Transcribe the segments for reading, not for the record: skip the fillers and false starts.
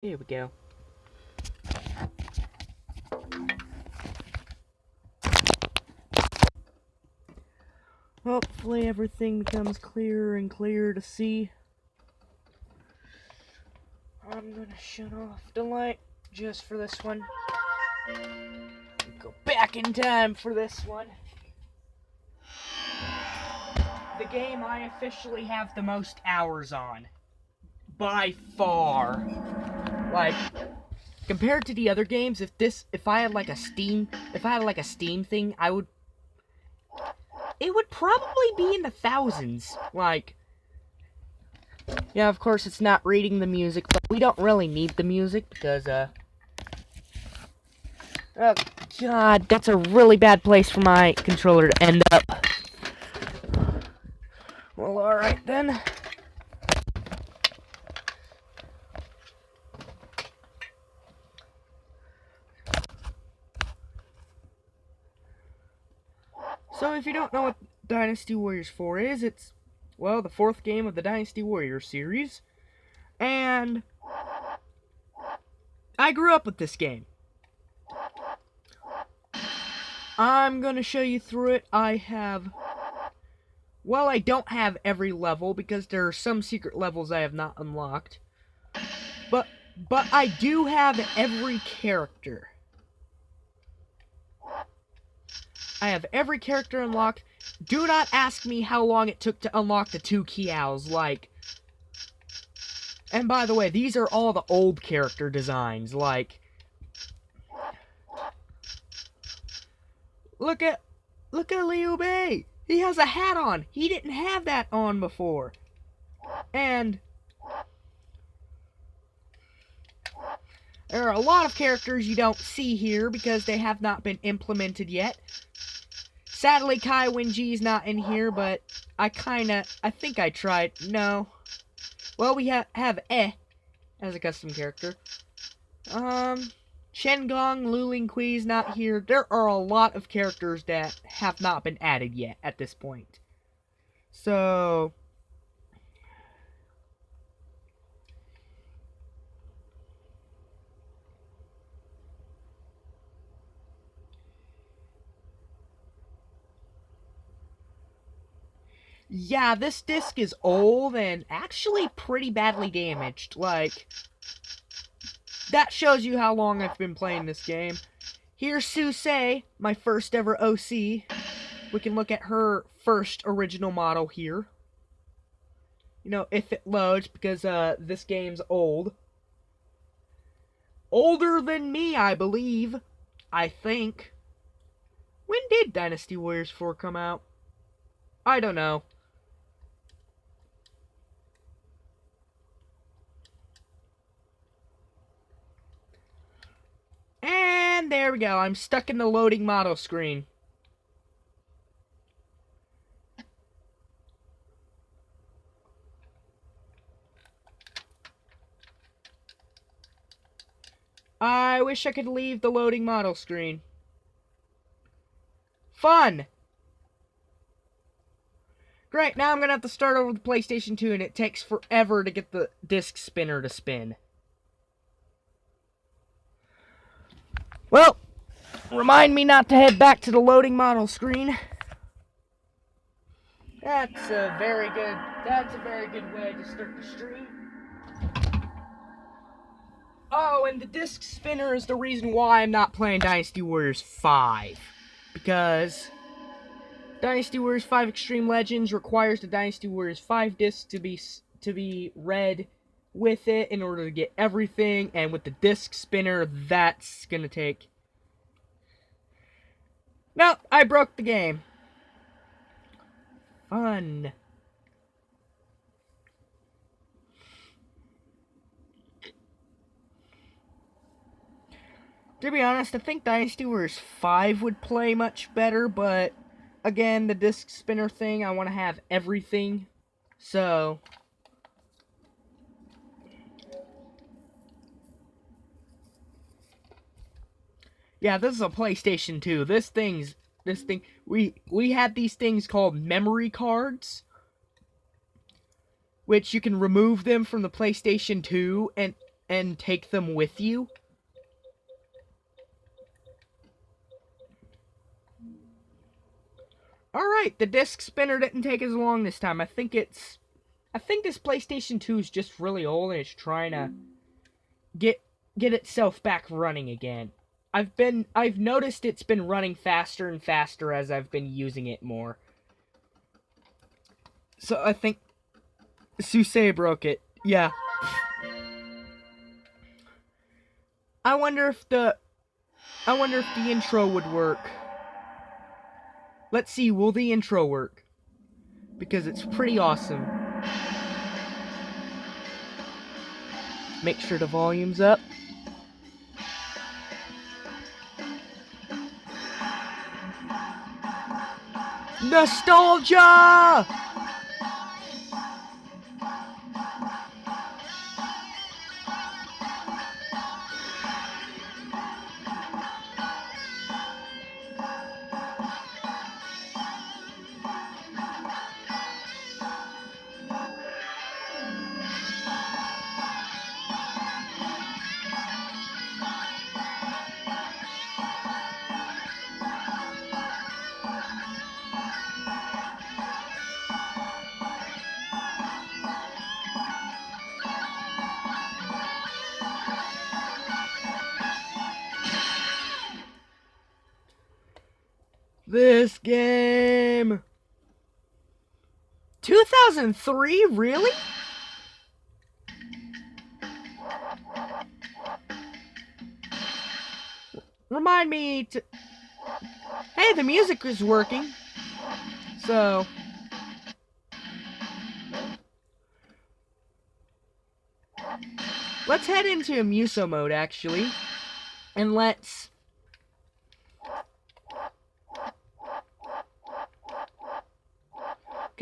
Here we go. Hopefully everything becomes clearer and clearer to see. I'm gonna shut off the light just for this one. Go back in time for this one. The game I officially have the most hours on. By far. Like, compared to the other games, if I had like a Steam thing, it would probably be in the thousands. Like, yeah, of course it's not reading the music, but we don't really need the music because, oh god, that's a really bad place for my controller to end up. Well, alright then. So if you don't know what Dynasty Warriors 4 is, it's, well, the fourth game of the Dynasty Warriors series. And I grew up with this game. I'm gonna show you through it. I don't have every level because there are some secret levels I have not unlocked. But I do have every character. I have every character unlocked. Do not ask me how long it took to unlock the 2 Kiaos, like... And by the way, these are all the old character designs, like... Look at Liu Bei! He has a hat on! He didn't have that on before! And... there are a lot of characters you don't see here because they have not been implemented yet. Sadly, Kai Wenji's not in here, but I think I tried. No. Well, we have as a custom character. Shengong, Luling Kui's not here. There are a lot of characters that have not been added yet at this point. So... yeah, this disc is old and actually pretty badly damaged. Like, that shows you how long I've been playing this game. Here's Susei, my first ever OC. We can look at her first original model here. You know, if it loads, because this game's old. Older than me, I believe. I think. When did Dynasty Warriors 4 come out? I don't know. And there we go. I'm stuck in the loading model screen. I wish I could leave the loading model screen. Fun! Great, now I'm gonna have to start over with the PlayStation 2 and it takes forever to get the disc spinner to spin. Well, remind me not to head back to the loading model screen. That's a very good way to start the stream. Oh, and the disc spinner is the reason why I'm not playing Dynasty Warriors 5. Because Dynasty Warriors 5 Extreme Legends requires the Dynasty Warriors 5 disc to be read with it in order to get everything, and with the disc spinner, that's gonna take... No, I broke the game. Fun. To be honest, I think Dynasty Warriors 5 would play much better, but again, the disc spinner thing, I want to have everything. So... yeah, this is a PlayStation 2. We had these things called memory cards, which you can remove them from the PlayStation 2, and take them with you. Alright, the disc spinner didn't take as long this time. I think this PlayStation 2 is just really old and it's trying to get itself back running again. I've noticed it's been running faster and faster as I've been using it more. So I think Susei broke it. Yeah. I wonder if the intro would work. Let's see, will the intro work? Because it's pretty awesome. Make sure the volume's up. Nostalgia! This game. 2003? Really? Remind me to... Hey, the music is working. So... let's head into Muso mode, actually. And let's...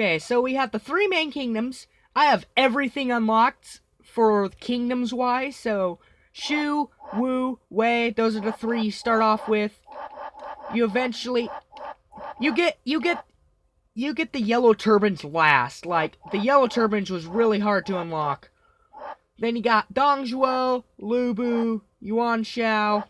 Okay, so we have the 3 main kingdoms. I have everything unlocked for kingdoms-wise, so... Shu, Wu, Wei, those are the 3 you start off with. You eventually... You get the yellow turbans last. Like, the yellow turbans was really hard to unlock. Then you got Dongzhuo, Lubu, Yuan Shao.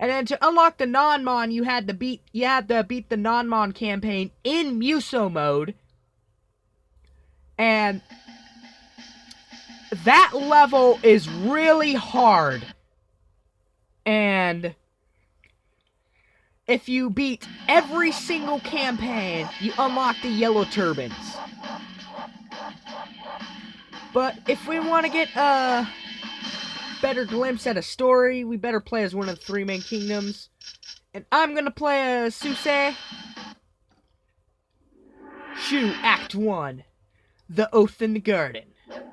And then to unlock the non-mon, you had to beat the non-mon campaign in Muso mode. And that level is really hard. And if you beat every single campaign, you unlock the yellow turbans. But if we want to get a better glimpse at a story, we better play as one of the 3 main kingdoms. And I'm gonna play as Susei. Shu, Act 1. The Oath in the Garden. At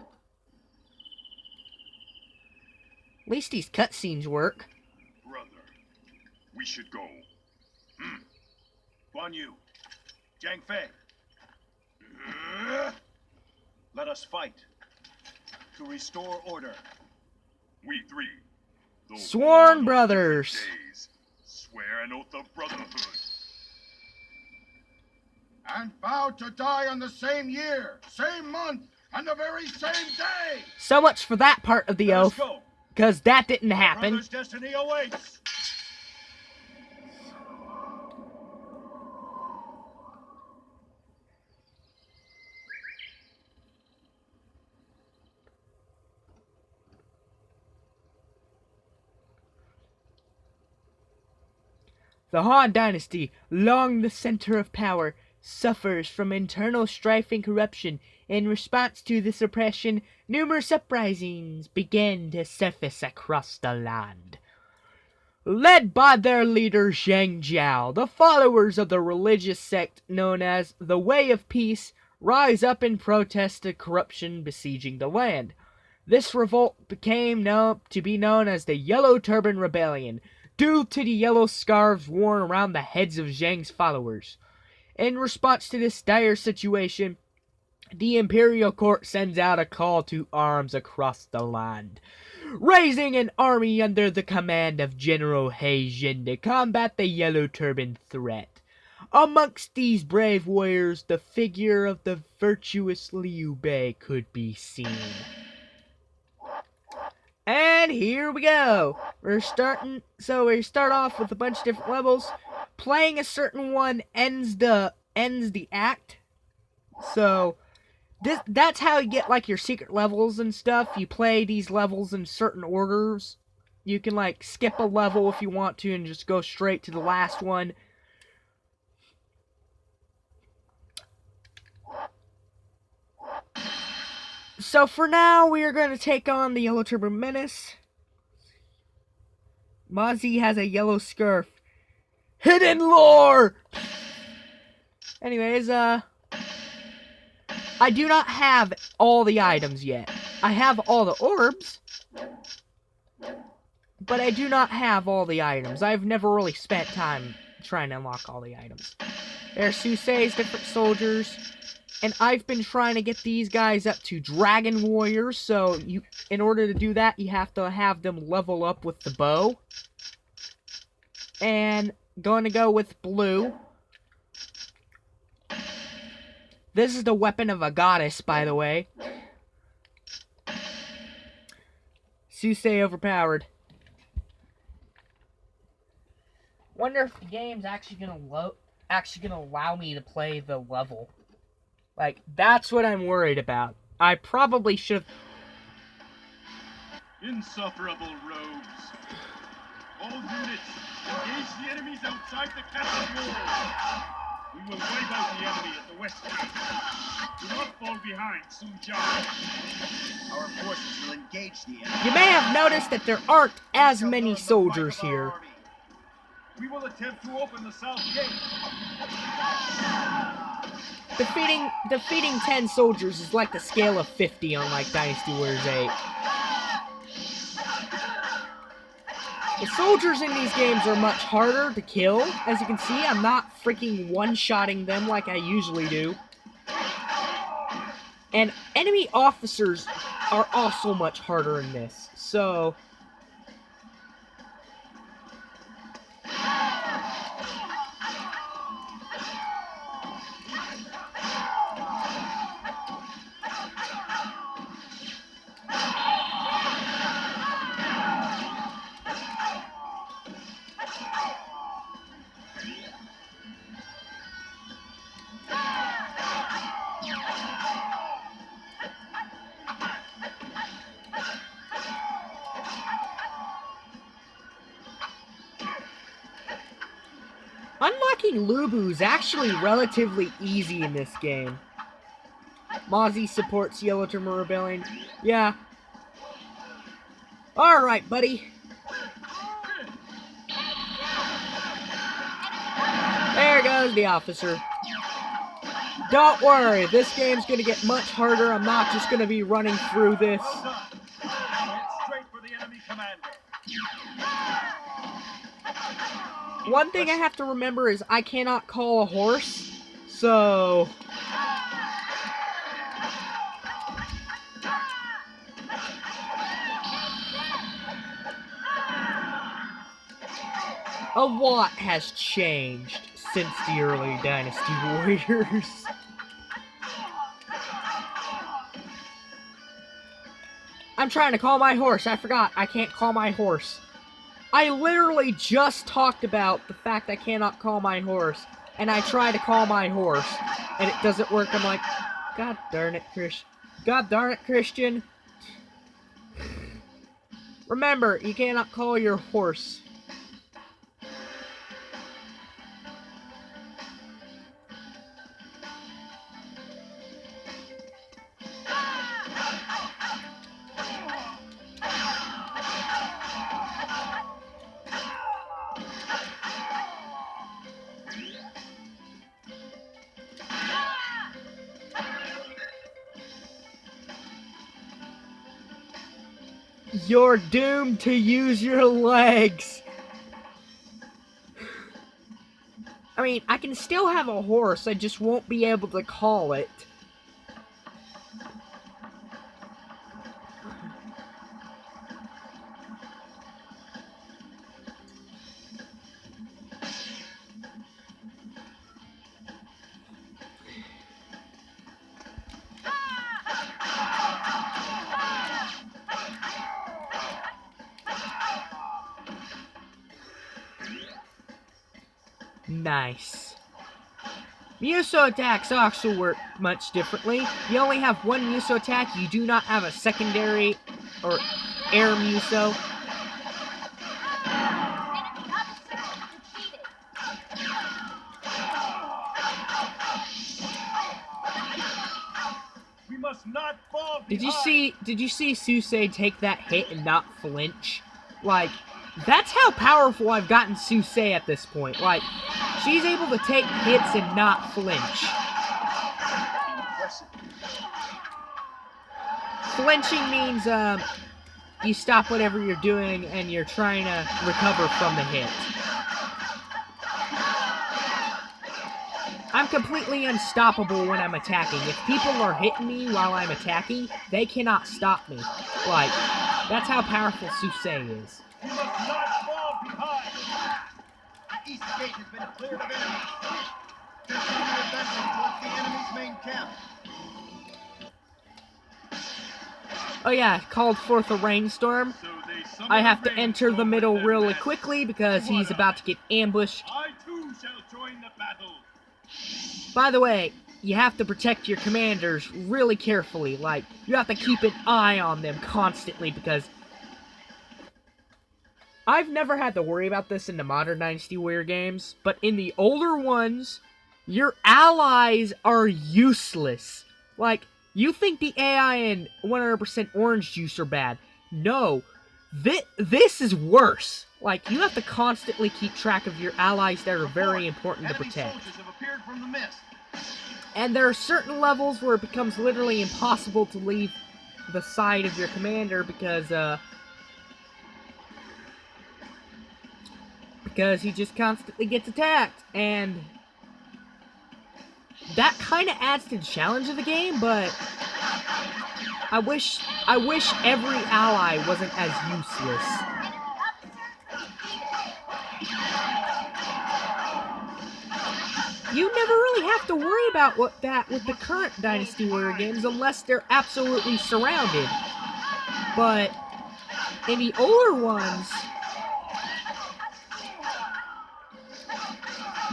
least these cutscenes work. Brother, we should go. Guan Yu, Jiang Fei. Let us fight to restore order. We 3, those Sworn brothers, days, swear an oath of brotherhood. And vow to die on the same year, same month, and the very same day. So much for that part of the Let us oath, go. because that didn't happen. Brother's destiny awaits. The Han Dynasty, long the center of power, suffers from internal strife and corruption. In response to this oppression, numerous uprisings began to surface across the land. Led by their leader Zhang Jiao, the followers of the religious sect known as the Way of Peace rise up in protest to corruption besieging the land. This revolt became known as the Yellow Turban Rebellion, due to the yellow scarves worn around the heads of Zhang's followers. In response to this dire situation, the Imperial Court sends out a call to arms across the land, raising an army under the command of General He Jin to combat the Yellow Turban threat. Amongst these brave warriors, the figure of the virtuous Liu Bei could be seen. And here we go. We start off with a bunch of different levels. Playing a certain one ends the act. So that's how you get like your secret levels and stuff. You play these levels in certain orders. You can like skip a level if you want to and just go straight to the last one. So for now, we are going to take on the Yellow Turbo Menace. Mozzie has a yellow scarf. Hidden lore! Anyways, I do not have all the items yet. I have all the orbs, but I do not have all the items. I've never really spent time trying to unlock all the items. There are Susei's different soldiers. And I've been trying to get these guys up to Dragon Warriors, so in order to do that, you have to have them level up with the bow. And going to go with blue. This is the weapon of a goddess, by the way. Susei overpowered. Wonder if the game's actually gonna allow me to play the level. Like, that's what I'm worried about. I probably should have... Insufferable rogues. All units, engage the enemies outside the castle walls. We will wipe out the enemy at the west gate. Do not fall behind, Suja. Our forces will engage the enemy. You may have noticed that there aren't as many soldiers here. We will attempt to open the south gate. Defeating 10 soldiers is like the scale of 50 on like Dynasty Warriors 8. The soldiers in these games are much harder to kill. As you can see, I'm not freaking one-shotting them like I usually do. And enemy officers are also much harder in this. So... Unlocking Lubu is actually relatively easy in this game. Mozzie supports Yellow Turbo Rebellion. Yeah. Alright, buddy. There goes the officer. Don't worry, this game's gonna get much harder. I'm not just gonna be running through this. Well done. Head straight for the enemy commander. One thing I have to remember is I cannot call a horse, so... A lot has changed since the early Dynasty Warriors. I'm trying to call my horse. I forgot. I can't call my horse. I literally just talked about the fact I cannot call my horse. And I try to call my horse. And it doesn't work. I'm like, God darn it, Christian. God darn it, Christian. Remember, you cannot call your horse. You're doomed to use your legs. I mean, I can still have a horse, I just won't be able to call it. Nice. Muso attacks also work much differently. You only have one Muso attack. You do not have a secondary or air Muso. We must not fall Did you behind. see Susei take that hit and not flinch? Like, that's how powerful I've gotten Susei at this point. Like, she's able to take hits and not flinch. Impressive. Flinching means, you stop whatever you're doing and you're trying to recover from the hit. I'm completely unstoppable when I'm attacking. If people are hitting me while I'm attacking, they cannot stop me. Like, that's how powerful Susei is. We must not fall behind. East gate has been cleared of enemies. Continue advancing towards the enemy's main camp. Oh yeah, called forth a rainstorm. So they summon I have a to enter the rainstorm middle with their really magic. quickly because he's about to get ambushed. I too shall join the battle. By the way, you have to protect your commanders really carefully. Like, you have to keep an eye on them constantly because I've never had to worry about this in the modern Dynasty Warrior games, but in the older ones, your allies are useless. Like, you think the AI in 100% orange juice are bad. No, this is worse. Like, you have to constantly keep track of your allies that are very important to Enemy protect. soldiers have appeared from the mist. And there are certain levels where it becomes literally impossible to leave the side of your commander because he just constantly gets attacked. And that kind of adds to the challenge of the game, but I wish every ally wasn't as useless. You never really have to worry about with the current Dynasty Warrior games unless they're absolutely surrounded. But in the older ones,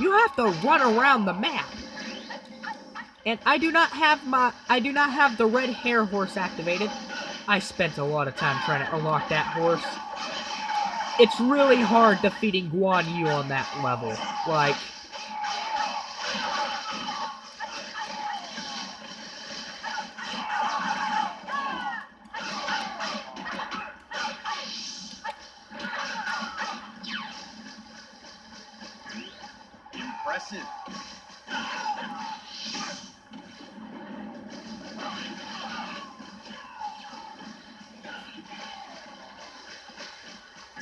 you have to run around the map. And I do not have the red hair horse activated. I spent a lot of time trying to unlock that horse. It's really hard defeating Guan Yu on that level. Like, Impressive.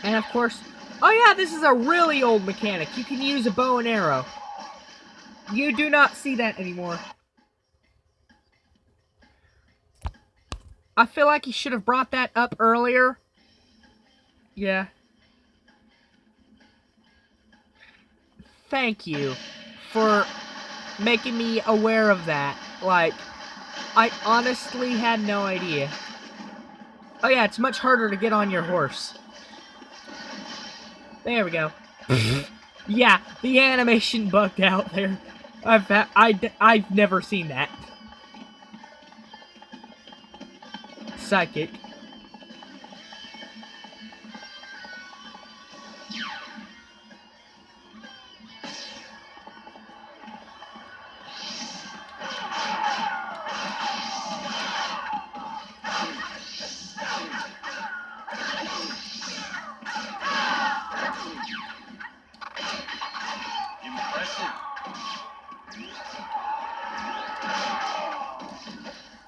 and of course, oh yeah, this is a really old mechanic. You can use a bow and arrow. You do not see that anymore. I feel like he should have brought that up earlier. Yeah. Thank you for making me aware of that. Like, I honestly had no idea. Oh yeah, it's much harder to get on your horse. There we go. Yeah, the animation bugged out there. I've never seen that. Psychic. Impressive.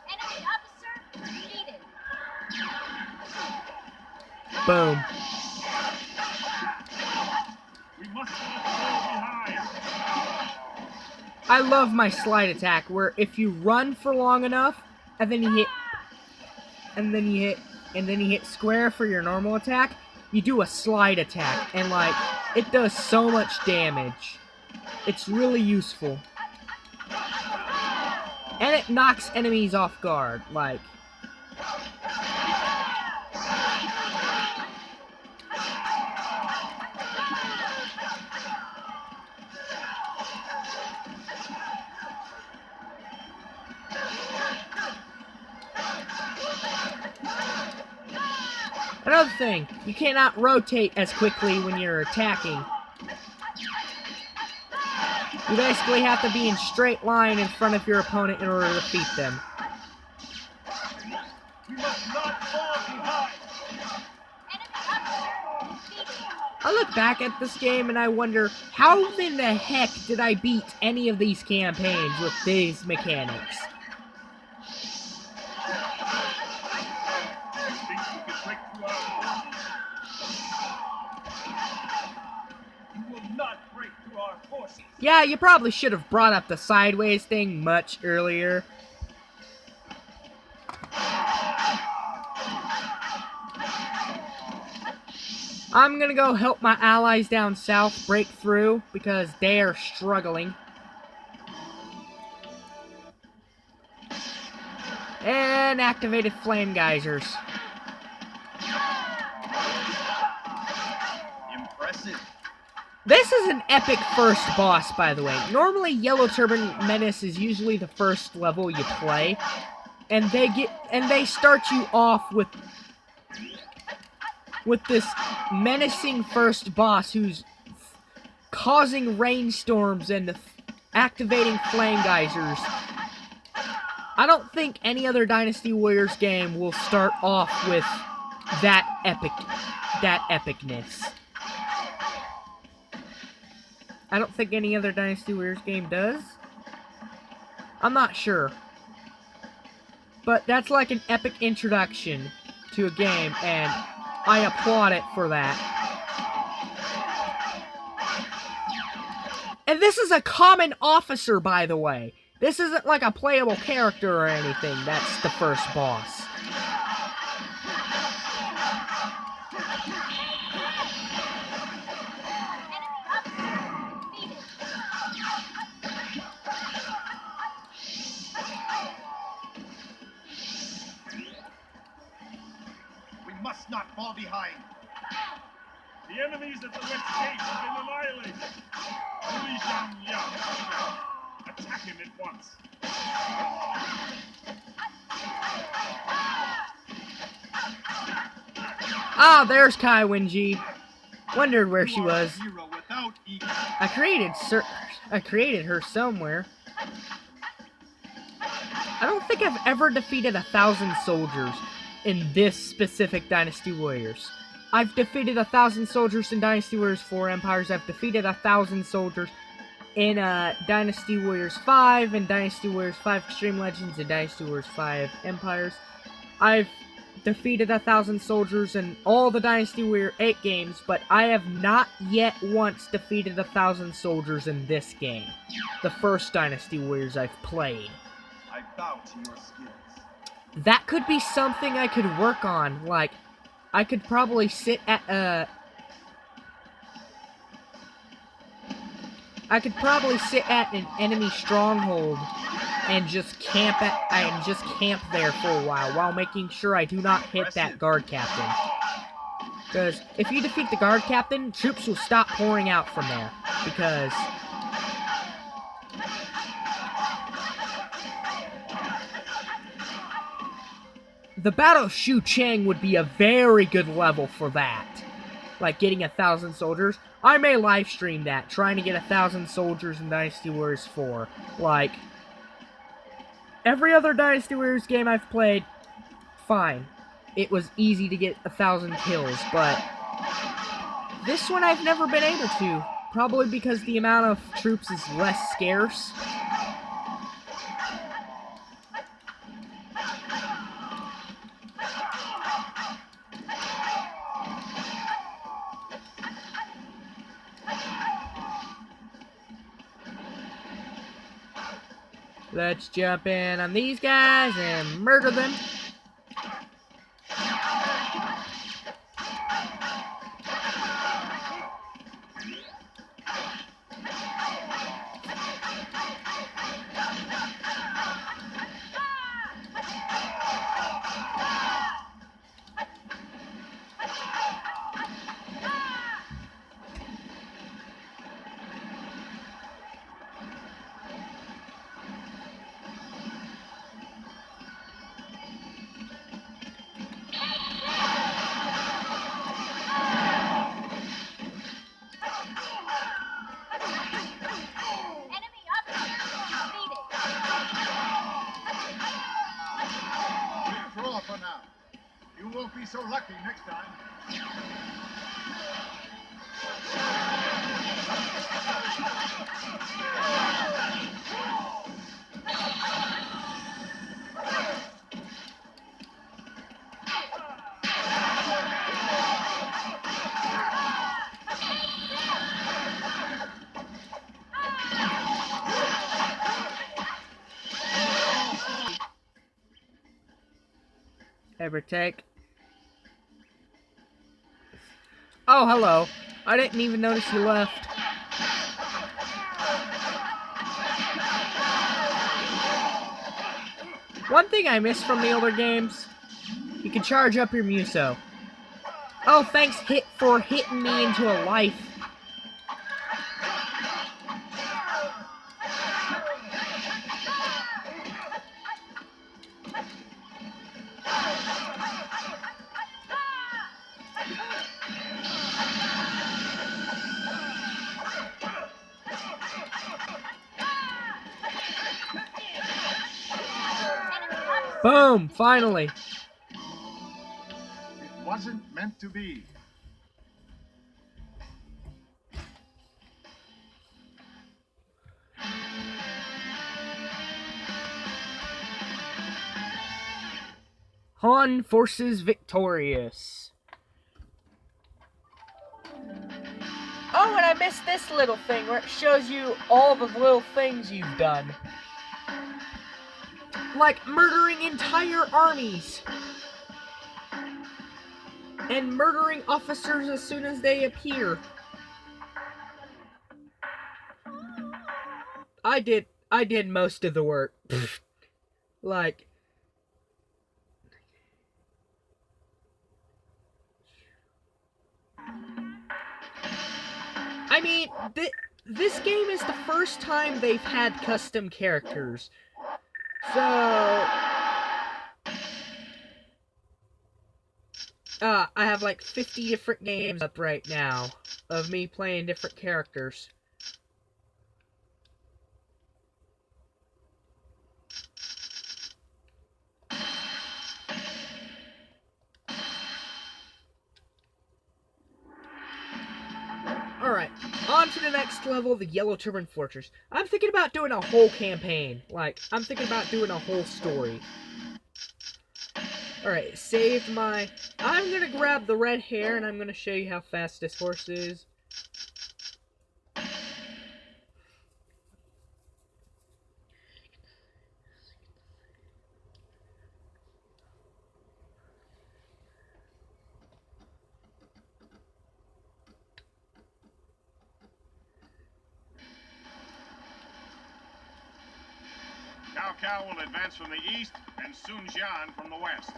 Enemy officer defeated. Boom. We must not fall behind. I love my slide attack, where if you run for long enough, and then you hit square for your normal attack, you do a slide attack, and like, it does so much damage. It's really useful. And it knocks enemies off guard, like. Another thing, you cannot rotate as quickly when you're attacking. You basically have to be in straight line in front of your opponent in order to defeat them. We must not fall behind. I look back at this game and I wonder, how in the heck did I beat any of these campaigns with these mechanics? You think you can break through our forces? You will not break through our forces. Yeah, you probably should have brought up the sideways thing much earlier. I'm gonna go help my allies down south break through because they are struggling. And activated flame geysers. Impressive. This is an epic first boss, by the way. Normally, Yellow Turban Menace is usually the first level you play, and they start you off with this menacing first boss who's causing rainstorms and activating flame geysers. I don't think any other Dynasty Warriors game will start off with that epicness. I don't think any other Dynasty Warriors game does. I'm not sure. But that's like an epic introduction to a game, and I applaud it for that. And this is a common officer, by the way. This isn't like a playable character or anything. That's the first boss. We must not fall behind. The enemies at the west gate have been annihilated. Li Zhangliang. Attack him at once. Ah, there's Kai Wen-ji. Wondered where she was. Hero without ego. I created her somewhere. I don't think I've ever defeated 1,000 soldiers in this specific Dynasty Warriors. I've defeated 1,000 soldiers in Dynasty Warriors 4 Empires. I've defeated 1,000 soldiers in Dynasty Warriors 5 and Dynasty Warriors 5 Extreme Legends and Dynasty Warriors 5 Empires. I've defeated 1,000 soldiers in all the Dynasty Warrior 8 games, but I have not yet once defeated 1,000 soldiers in this game. The first Dynasty Warriors I've played. I bow to your skills. That could be something I could work on. Like, I could probably sit at an enemy stronghold and just camp there for a while making sure I do not hit that guard captain. Because if you defeat the guard captain, troops will stop pouring out from there. Because the Battle of Shu Cheng would be a very good level for that. Like getting 1,000 soldiers. I may live stream that, trying to get 1,000 soldiers in Dynasty Warriors 4. Like, every other Dynasty Warriors game I've played, fine. It was easy to get 1,000 kills, but this one I've never been able to. Probably because the amount of troops is less scarce. Let's jump in on these guys and murder them. Ever take? Oh, hello. I didn't even notice you left. One thing I miss from the older games, you can charge up your Muso. Oh, thanks for hitting me into a life. Boom! Finally! It wasn't meant to be. Han forces victorious. Oh, and I missed this little thing where it shows you all the little things you've done. Like murdering entire armies. And murdering officers as soon as they appear. I did most of the work. Like, I mean, this game is the first time they've had custom characters. So, I have like 50 different games up right now of me playing different characters. Alright, on to the next level, the Yellow Turban Fortress. I'm thinking about doing a whole campaign. Like, I'm thinking about doing a whole story. Alright, saved my... I'm gonna grab the red hair and I'm gonna show you how fast this horse is. Cao Cao will advance from the east and Sun Jian from the west.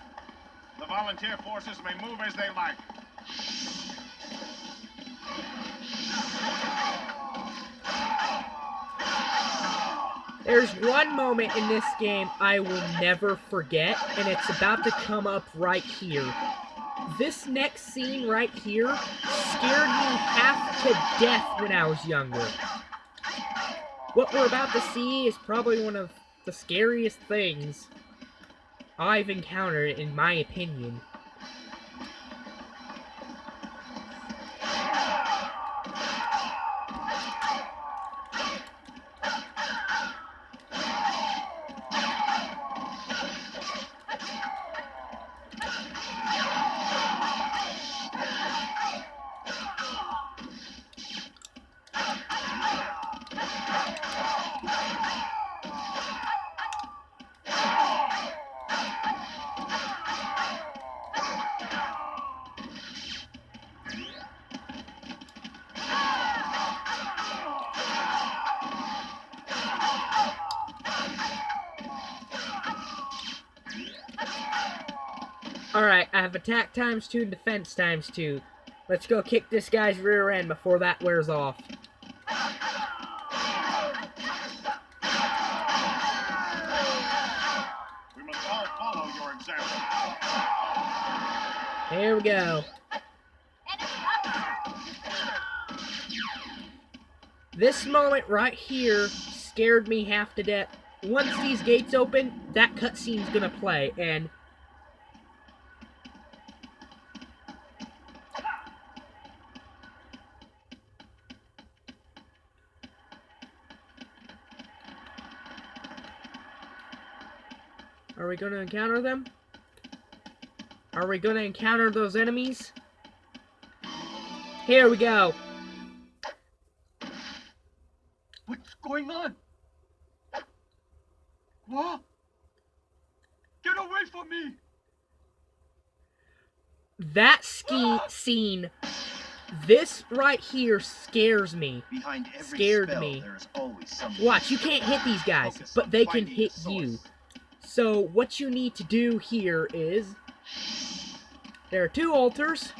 The volunteer forces may move as they like. There's one moment in this game I will never forget, and it's about to come up right here. This next scene right here scared me half to death when I was younger. What we're about to see is probably one of the scariest things I've encountered, in my opinion. Alright, I have attack times 2 and defense times 2. Let's go kick this guy's rear end before that wears off. We must all follow your example. Here we go. This moment right here scared me half to death. Once these gates open, that cutscene's gonna play, and Are we gonna encounter them? Are we gonna encounter those enemies? Here we go. What's going on? What? Get away from me! That scene, this right here scares me. Behind every Scared spell, me. there is always someone. Watch, you can't hit these guys, Focus but on they can finding hit the source. you. So what you need to do here is, there are 2 altars.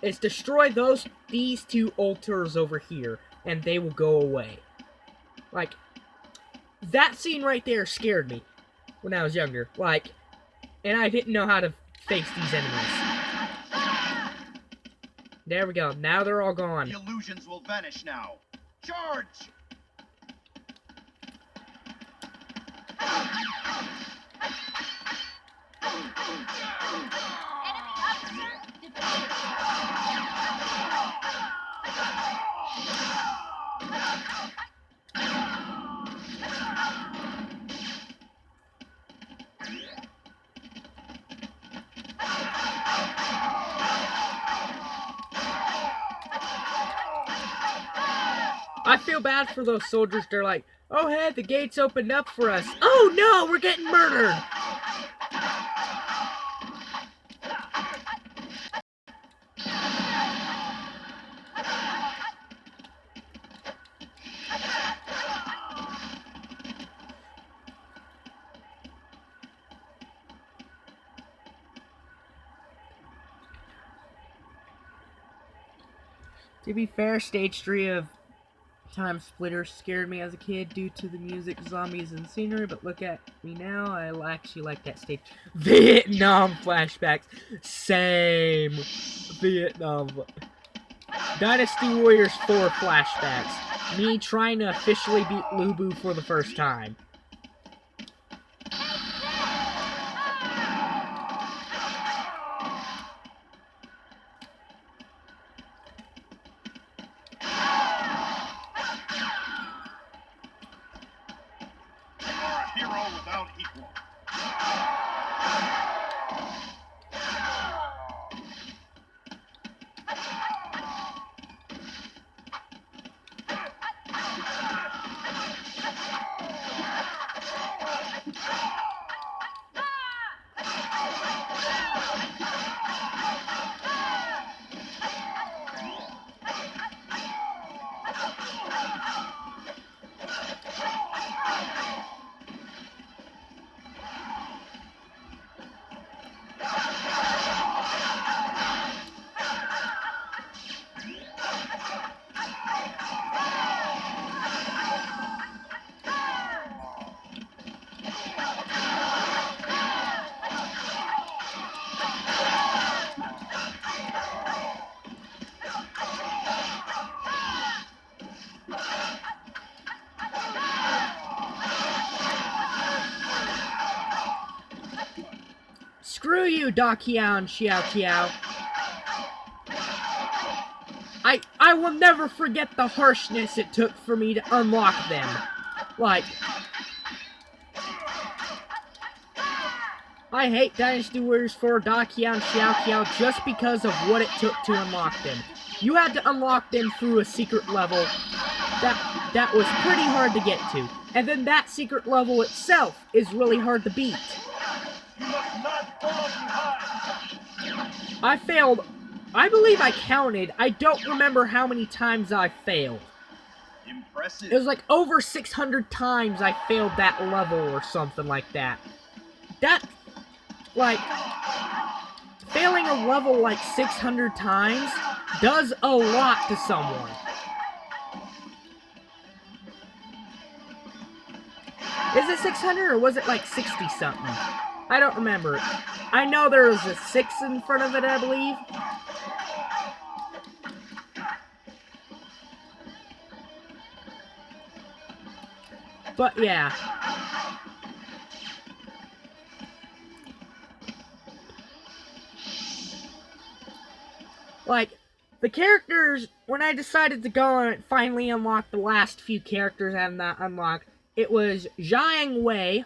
Is destroy these 2 altars over here, and they will go away. Like, that scene right there scared me when I was younger. Like, and I didn't know how to face these enemies. There we go. Now they're all gone. The illusions will vanish now. Charge! Enemy officer defeated. I feel bad for those soldiers. They're like, oh hey, the gates opened up for us. Oh no, we're getting murdered. To be fair, stage 3 of Time Splitter scared me as a kid due to the music, zombies, and scenery, but look at me now, I actually like that stage. Vietnam flashbacks. Same. Vietnam. Dynasty Warriors 4 flashbacks. Me trying to officially beat Lubu for the first time. You are a hero without equal. Screw you, Da Kiao and Xiao Kiao. I will never forget the harshness it took for me to unlock them. Like, I hate Dynasty Warriors 4, Da Kiao and Xiao Kiao just because of what it took to unlock them. You had to unlock them through a secret level that was pretty hard to get to. And then that secret level itself is really hard to beat. You must not fall behind. I failed. I believe I counted. I don't remember how many times I failed. Impressive. It was like over 600 times I failed that level or something like that. That, like, failing a level like 600 times does a lot to someone. Is it 600 or was it like 60 something? I don't remember. I know there was a 6 in front of it, I believe. But yeah. Like, the characters, when I decided to go and finally unlock the last few characters I have not unlocked, it was Zhang Wei,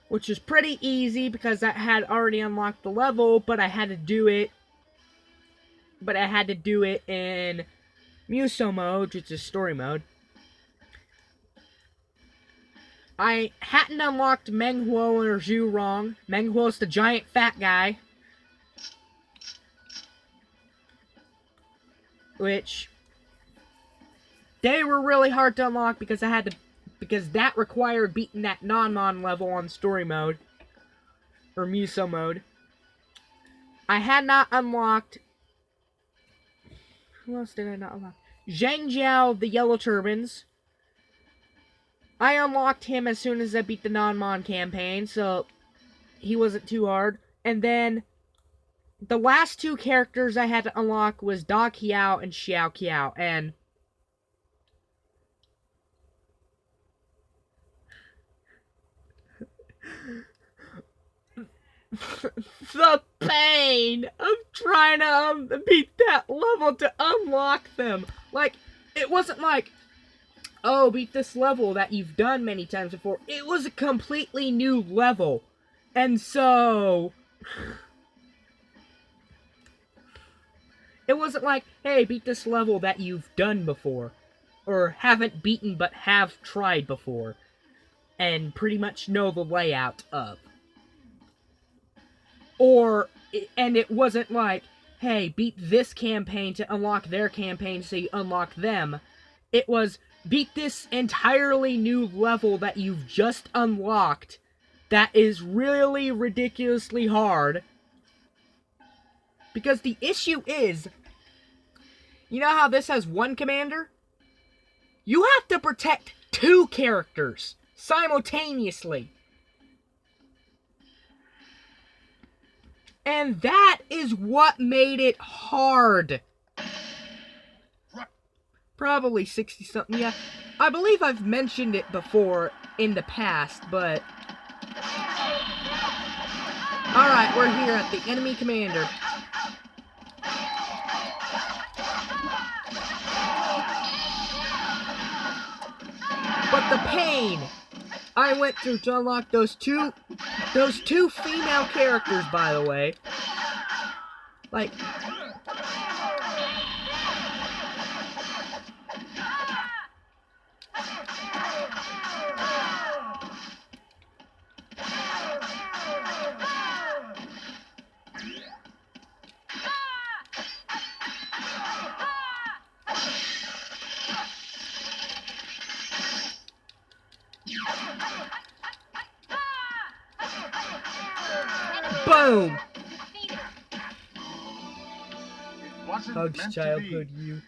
which was pretty easy because I had already unlocked the level, but I had to do it in Muso mode, which is story mode. I hadn't unlocked Meng Huo or Zhu Rong. Meng Huo's the giant fat guy. Which they were really hard to unlock because because that required beating that non-mon level on story mode or Muso mode. I had not unlocked. Who else did I not unlock? Zhang Jiao of the Yellow Turbans. I unlocked him as soon as I beat the non-mon campaign, so he wasn't too hard. And then the last two characters I had to unlock was Da Qiao and Xiao Qiao, and the pain of trying to beat that level to unlock them. Like, it wasn't like, oh, beat this level that you've done many times before. It was a completely new level. And so it wasn't like, hey, beat this level that you've done before, or haven't beaten but have tried before, and pretty much know the layout of. And it wasn't like, hey, beat this campaign to unlock their campaign so you unlock them. It was, beat this entirely new level that you've just unlocked that is really ridiculously hard. Because the issue is, you know how this has one commander? You have to protect two characters simultaneously. And that is what made it hard. Probably 60-something, yeah. I believe I've mentioned it before in the past, but... Alright, we're here at the enemy commander. But the pain I went through to unlock those two female characters, by the way. Like, boom! Hugs childhood you.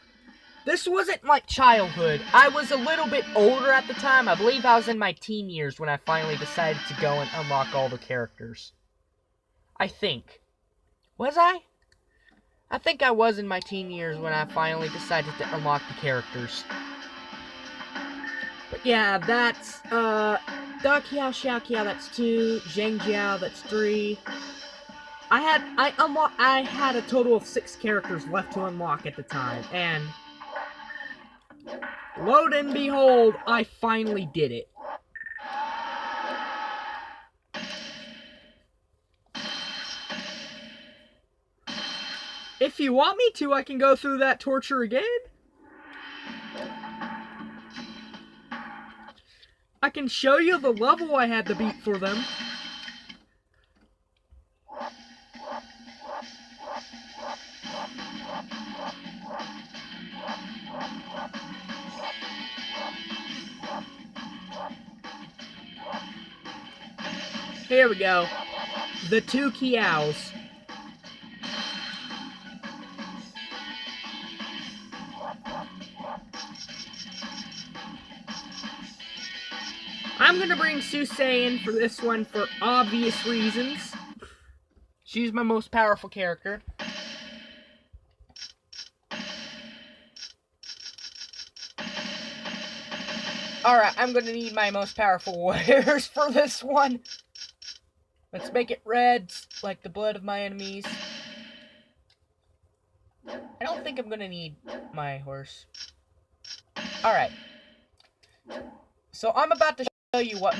This wasn't like childhood. I was a little bit older at the time. I believe I was in my teen years when I finally decided to go and unlock all the characters. I think. Was I? I think I was in my teen years when I finally decided to unlock the characters. But yeah, that's, Da Qiao, Xiao Qiao, that's 2. Zhang Jiao, that's 3. I had a total of 6 characters left to unlock at the time, and lo and behold, I finally did it. If you want me to, I can go through that torture again. I can show you the level I had to beat for them. Here we go. The 2 Qiaos. I'm gonna bring Susei in for this one for obvious reasons. She's my most powerful character. Alright, I'm gonna need my most powerful warriors for this one. Let's make it red, like the blood of my enemies. I don't think I'm gonna need my horse. Alright. So I'm about to show you what